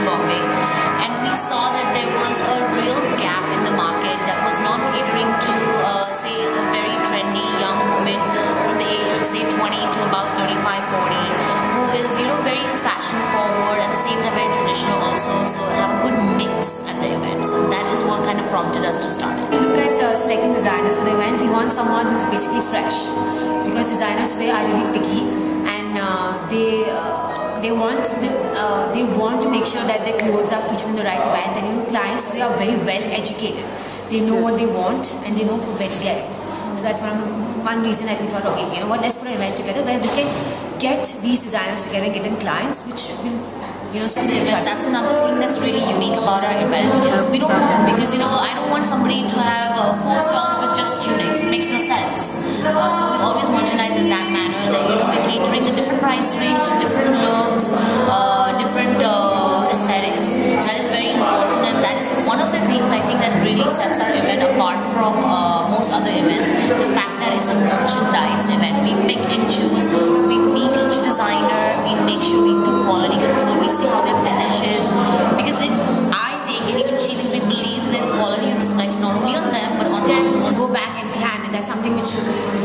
Bombay, and we saw that there was a real gap in the market that was not catering to, say, a very trendy young woman from the age of, say, 20 to about 35, 40, who is, very fashion forward, at the same time very traditional also, so have a good mix at the event. So that is what kind of prompted us to start it. Look at selecting designers for the event. We want someone who's basically fresh, because designers today are really picky, and they want to make sure that their clothes are featured in the right event. And clients today are very well educated. They know what they want and they know where to get it. So that's one reason that we thought, okay, let's put an event together where we can get these designers together, get them clients, which will. That's another thing that's really unique about our events. We don't want, because I don't want somebody to have 4 stalls with just tunics. It makes no sense. So we always merchandise in that manner, that we're catering a different price range, different looks, different aesthetics. That is very important, and that is one of the things I think that really sets our event apart from most other events. The fact that it's a merchandised event. We pick and choose. We meet each designer. We make sure we do quality control. We see how their finish is, because I think, and even she thinks, we believe that quality reflects not only on them but on us. To go back empty-handed, that's something which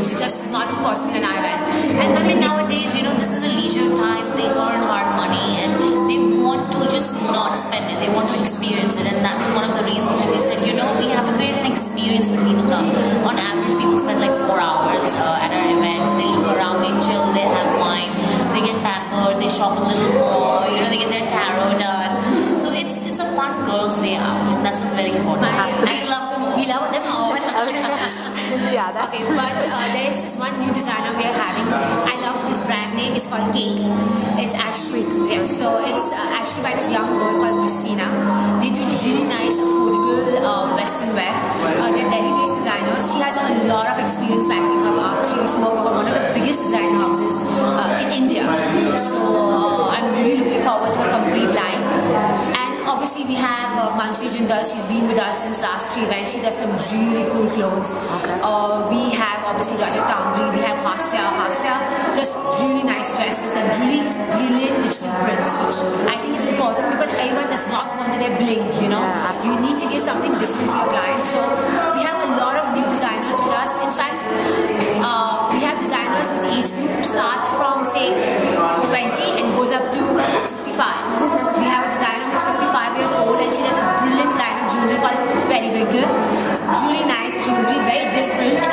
is just not possible in our event. And I mean, nowadays, this is a leisure time. They earn hard money and they want to just not spend it. They want to experience it, and that was one of the reasons that we said, we have to create an experience when people come. On average, people spend like 4 hours at our event. They look around, they chill, they have wine, they get pampered, they shop a little more, they get their tarot done. So it's a fun girls' day out, and that's what's very important. I love them all. We love them all. Yeah, that's okay, but there's this one new designer we are having. I love this brand name. It's called Cake. It's actually, so it's actually by this young girl called Christina. They do really nice, affordable Western wear. They're Delhi-based designers. She has a lot of experience backing her up. She used to work for one of the biggest design houses in India. So I'm really looking forward to a complete line. Obviously, we have Mansi Jindal. She's been with us since last 3 events. She does some really cool clothes. Okay. We have obviously Rajat Tangri. We have Hasya, just really nice dresses and really brilliant digital prints, which I think is important, because everyone does not want to wear bling. You need to give something different to your clients. So we have a lot of new designers with us. In fact, we have designers whose age group starts from say 20 and goes up to 55. We have a designer who's 55 years old, and she has a brilliant line of jewelry called Very Winkle. Really nice jewelry, very different,